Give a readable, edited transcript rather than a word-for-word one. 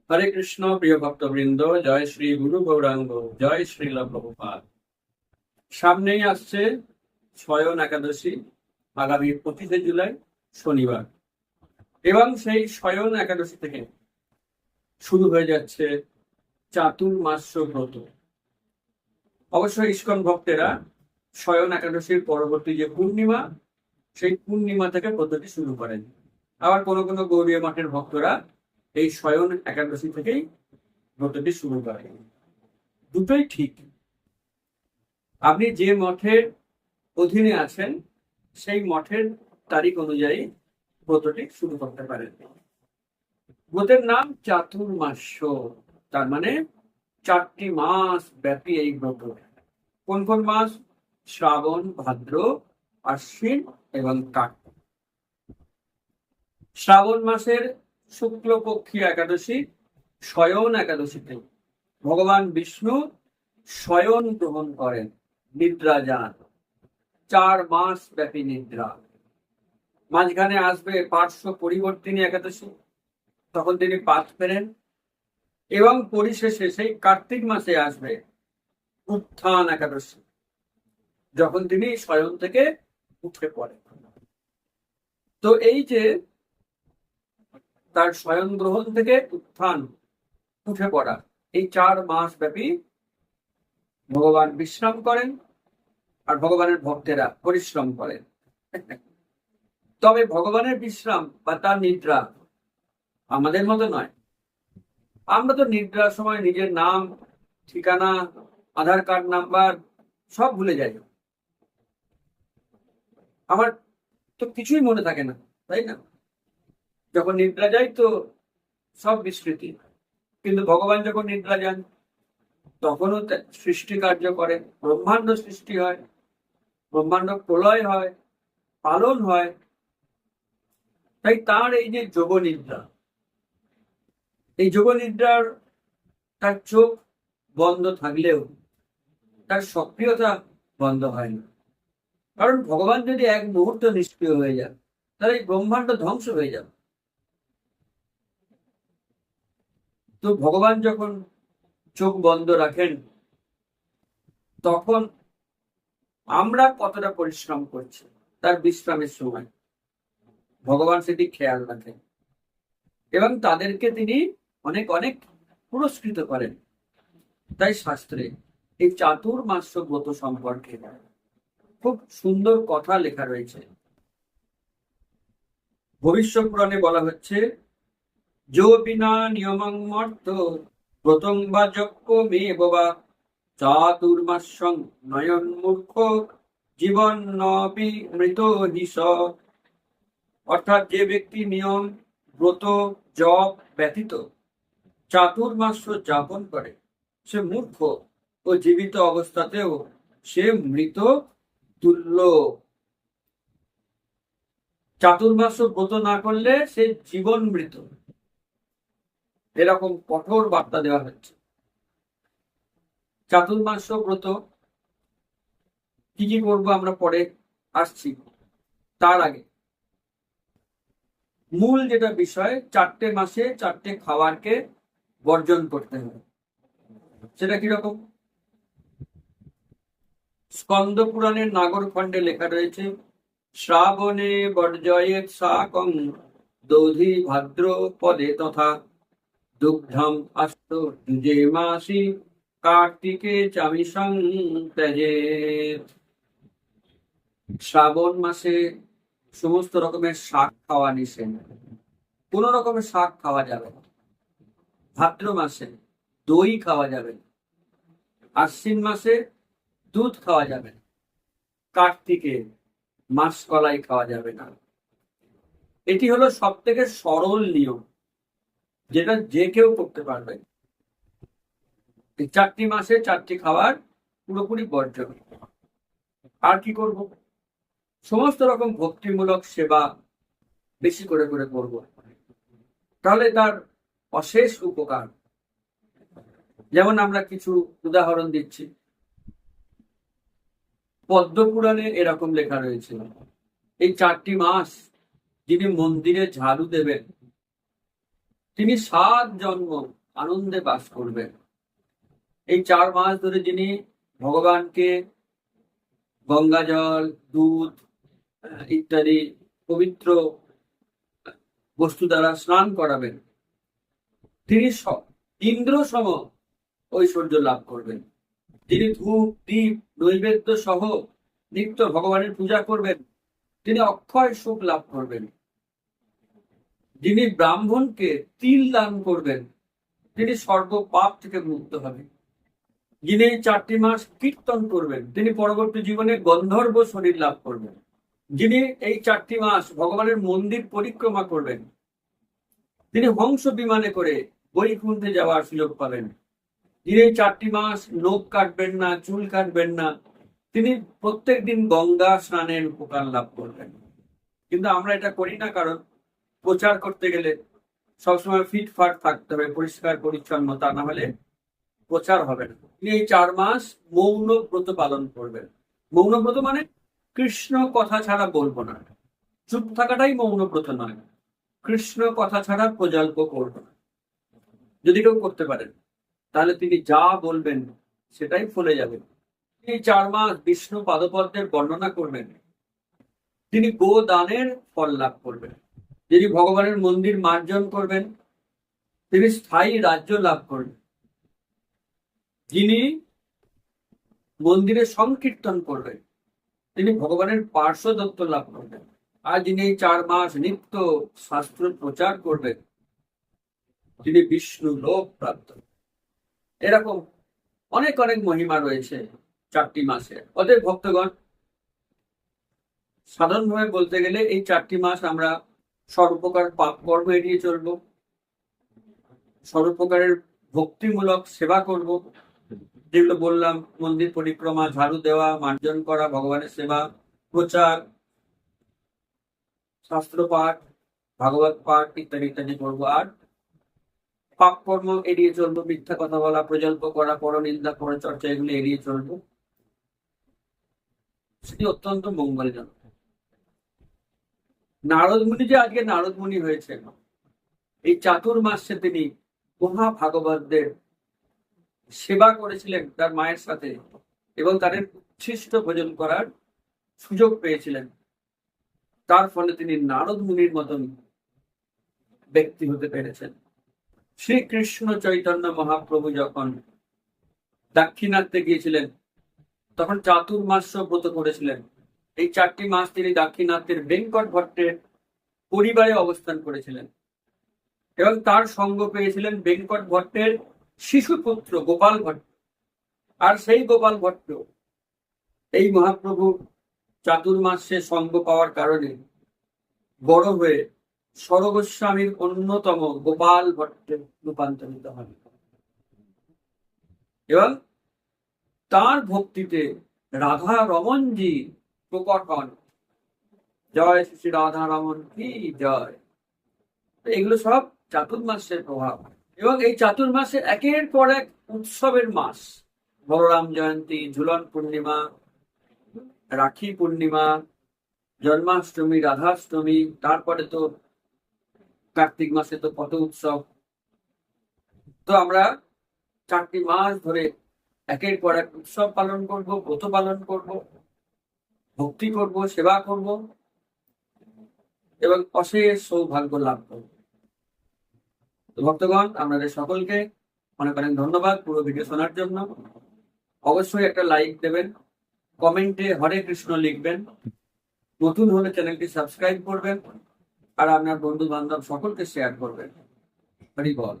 হরে কৃষ্ণ, প্রিয় ভক্তবৃন্দ। জয় শ্রী গুরু গৌরাঙ্গ, জয় শ্রীল প্রভুপাদ। সামনেই আসছে স্বয়ন একাদশী, আগামী 25শে জুলাই শনিবার। এবং সেই স্বয়ন একাদশী থেকে শুরু হয়ে যাচ্ছে চাতুর্মাস্য ব্রত। অবশ্যই ইস্কন ভক্তেরা স্বয়ন একাদশীর পরবর্তী যে পূর্ণিমা, সেই পূর্ণিমা থেকে ব্রতটি শুরু করেন। আবার কোনো কোনো গৌড়ীয় মঠের ভক্তরা এই স্বয়ন একাদশী থেকেই ব্রতটি শুরু করেন। দুটোই ঠিক। আপনি যে মঠের অধীনে আছেন সেই মঠের তারিখ অনুযায়ী ব্রতটি শুরু করতে পারেন। ব্রতের নাম চাতুর্মাস্য, তার মানে 4টি মাস ব্যাপী এই ব্রত। কোন কোন মাস? শ্রাবণ, ভাদ্র, আশ্বিন এবং কার্তিক। শ্রাবণ মাসের শুক্লপক্ষী একাদশী শয়ন একাদশীতে ভগবান বিষ্ণু শয়ন গ্রহণ করেন, নিদ্রা যান। 4 মাস ব্যাপী নিদ্রা। মাঝখানে আসবে পার্শ্ব পরিবর্তিনী একাদশী, তখন তিনি পাত ফেরেন। এবং পরিশেষে সেই কার্তিক মাসে আসবে উত্থান একাদশী, যখন তিনি শয়ন থেকে উঠে পড়েন। তো এই যে তার শয়ন গ্রহণ থেকে উত্থান, উঠে পড়া, এই 4 মাস ব্যাপী ভগবান বিশ্রাম করেন আর ভগবানের ভক্তেরা পরিশ্রম করেন। তবে ভগবানের বিশ্রাম বা তার নিদ্রা আমাদের মতো নয়। আমরা তো নিদ্রার সময় নিজের নাম, ঠিকানা, আধার কার্ড নাম্বার সব ভুলে যাই। আমার তো কিছুই মনে থাকে না, তাই না? যখন নিদ্রা যাই তো সব বিস্মৃতি। কিন্তু ভগবান যখন নিদ্রা যান তখনও সৃষ্টি কার্য করেন, ব্রহ্মাণ্ড সৃষ্টি হয়, ব্রহ্মাণ্ড প্রলয় হয়, পালন হয়। তাই তার এই যে যোগ নিদ্রা, এই যোগ নিদ্রার তার চোখ বন্ধ থাকলেও তার সক্রিয়তা বন্ধ হয় না। কারণ ভগবান যদি এক মুহূর্ত নিষ্ক্রিয় হয়ে যান তাহলে এই ব্রহ্মাণ্ড ধ্বংস হয়ে যাবে। তো ভগবান যখন চোখ বন্ধ রাখেন তখন আমরা কতটা পরিশ্রম করছি তার বিশ্রামের সময় ভগবান সেটি খেয়াল রাখেন এবং তাদেরকে তিনি অনেক অনেক পুরস্কৃত করেন। তাই শাস্ত্রে এই চাতুর্মাস্য ব্রত সম্পর্কে খুব সুন্দর কথা লেখা রয়েছে। ভবিষ্য পুরাণে বলা হচ্ছে, যো বিনা নিয়মং মর্ত ব্রতং বা যজ্ঞ মে বাবা চাতুর্মাস্যং নয়ন মূর্খ জীবন নবি মৃত হিস। অর্থাৎ যে ব্যক্তি নিয়ম, ব্রত, জপ ব্যতীত চাতুর্মাস্য যাপন করে সে মূর্খ ও জীবিত অবস্থাতেও সে মৃত তুল্য। চাতুর্মাস্য ব্রত না করলে সে জীবন মৃত, এরকম কঠোর বার্তা দেওয়া হচ্ছে। চাতুর্মাস্য ব্রত কি কি করবো আমরা পরে আসছি। তার আগে মূল যেটা বিষয়, 4টে মাসে 4টে খাবারকে বর্জন করতে হবে। সেটা কিরকম? স্কন্দ পুরাণের নাগর খণ্ডে লেখা রয়েছে, শ্রাবণে বর্জয়েৎ শাকং দধি ভাদ্র পদে তথা দুগ্ধম আস্ত যুজে মাসি কার্তিকে চামিসং ত্যজেৎ। শ্রাবণ মাসে সমস্ত রকমের শাক খাওয়া নিষেধ, কোন রকমের শাক খাওয়া যাবে না। ভাদ্র মাসে দই খাওয়া যাবে না। আশ্বিন মাসে দুধ খাওয়া যাবে না। কার্তিকে মাসকলাই খাওয়া যাবে না। এটি হলো সব থেকে সরল নিয়ম, যেটা যে কেউ করতে পারবে। এই 4টি মাসে 4টি খাবার পুরোপুরি বর্জন। আর কি করব? সমস্ত রকম ভক্তিমূলক সেবা বেশি করে করে করব, তাহলে তার অশেষ উপকার। যেমন আমরা কিছু উদাহরণ দিচ্ছি। পদ্মপুরাণে এরকম লেখা রয়েছে, এই 4টি মাস যিনি মন্দিরে ঝাড়ু দেবেন তিনি 7 জন্ম আনন্দে বাস করবেন। এই 4 মাস ধরে যিনি ভগবানকে গঙ্গা জল, দুধ ইত্যাদি পবিত্র বস্তু দ্বারা স্নান করাবেন, তিনি ইন্দ্র সম ঐশ্বর্য লাভ করবেন। যিনি ধূপ দীপ নৈবেদ্য সহ নিত্য ভগবানের পূজা করবেন, তিনি অক্ষয় সুখ লাভ করবেন। যিনি ব্রাহ্মণকে তিল দান করবেন, তিনি সর্ব পাপ থেকে মুক্ত হবেন। যিনি 4টি মাস কীর্তন করবেন, তিনি পরবর্তী জীবনে গন্ধর্ব শরীর লাভ করবেন। যিনি এই 4টি মাস ভগবানের মন্দির পরিক্রমা করবেন, তিনি হংস বিমানে করে বৈকুণ্ঠে যাওয়ার সুযোগ পাবেন। যিনি এই 4টি মাস নখ কাটবেন না, চুল কাটবেন না, তিনি প্রত্যেক দিন গঙ্গা স্নানের উপকার লাভ করবেন। কিন্তু আমরা এটা করি না, কারণ প্রচার করতে গেলে সবসময় ফিটফাট থাকতে হবে, পরিষ্কার পরিচ্ছন্ন, তা না হলে প্রচার হবে না। তিনি এই 4 মাস মৌন ব্রত পালন করবেন। মৌন ব্রত মানে কৃষ্ণ কথা ছাড়া বলবো না, চুপ থাকাটাই মৌন ব্রত নয়। কৃষ্ণ কথা ছাড়া প্রজল্প করব না। যদি কেউ করতে পারেন, তাহলে তিনি যা বলবেন সেটাই ফলে যাবে। এই 4 মাস বিষ্ণু পাদপদ্মের বর্ণনা করবেন। তিনি গোদানের ফল লাভ করবেন। যিনি ভগবানের মন্দির মার্জন করবেন, তিনি স্থায়ী রাজ্য লাভ করবেন। যিনি মন্দিরে সংকীর্তন করবেন, তিনি ভগবানের পার্শ্বদত্ত লাভ করবেন। আর যিনি এই 4 মাস নিত্য শাস্ত্র প্রচার করবেন, তিনি বিষ্ণু লোক প্রাপ্ত। এরকম অনেক অনেক মহিমা রয়েছে 4টি মাসে। অতএব ভক্তগণ, সাধারণভাবে বলতে গেলে এই 4টি মাস আমরা সর্বপ্রকার পাপ কর্ম এড়িয়ে চলব, সর্বপ্রকারের ভক্তিমূলক সেবা করব, যেগুলো বললাম, মন্দির পরিক্রমা, ঝাড়ু দেওয়া, মার্জন করা, ভগবানের সেবা, প্রচার, শাস্ত্র পাঠ, ভাগবত পাঠ ইত্যাদি ইত্যাদি করবো। আর পাপ কর্ম এড়িয়ে চলবো, মিথ্যা কথা বলা, প্রজল্প করা, পরনিন্দা, পরচর্চা, এগুলো এড়িয়ে চলবো। সেটি অত্যন্ত মঙ্গলজনক। নারদ মুনি যে আজকে নারদ মুনি হয়েছে, এই চাতুর্মাসে তিনি মহাভাগবতদের সেবা করেছিলেন তার মায়ের সাথে, এবং তাদের উচ্ছিষ্ট ভোজন করার সুযোগ পেয়েছিলেন। তার ফলে তিনি নারদ মুনির মতন ব্যক্তি হতে পেরেছেন। শ্রীকৃষ্ণ চৈতন্য মহাপ্রভু যখন দাক্ষিণাত্যে গিয়েছিলেন, তখন চাতুর্মাস্য ব্রত করেছিলেন। এই 4টি মাস তিনি দাক্ষিণাত্যের বেঙ্কট ভট্টের পরিবারে অবস্থান করেছিলেন, এবং তার সঙ্গ পেয়েছিলেন বেঙ্কট ভট্টের শিশুপুত্র গোপাল ভট্ট। আর সেই গোপাল ভট্ট এই মহাপ্রভু চাতুর্মাসে সঙ্গ পাওয়ার কারণে বড় হয়ে সরগোস্বামীর অন্যতম গোপাল ভট্টে রূপান্তরিত হন, এবং তার ভক্তিতে রাধা রমনজি প্রকট হন। জয় শ্রী রাধা রমন কি জয়। এগুলো সব চাতুর্মাসের প্রভাব। এবং এই চাতুর্মাসে একের পর এক উৎসবের মাস। বলরাম জয়ন্তী, ঝুলন পূর্ণিমা, রাখি পূর্ণিমা, জন্মাষ্টমী, রাধাষ্টমী, তারপরে তো কার্তিক মাসে তো কত উৎসব। তো আমরা 4টি মাস ধরে একের পর এক উৎসব পালন করব, ব্রত পালন করব, ভক্তি করব, সেবা করব, এবং অশেষ সৌভাগ্য লাভ করব। তো ভক্তগণ, আপনাদের সকলকে অনেক অনেক ধন্যবাদ পুরো ভিডিও শোনার জন্য। অবশ্যই একটা লাইক দেবেন, কমেন্টে হরে কৃষ্ণ লিখবেন, নতুন হলে চ্যানেলটি সাবস্ক্রাইব করবেন, আর আপনার বন্ধু বান্ধব সকলকে শেয়ার করবেন। হরি বল।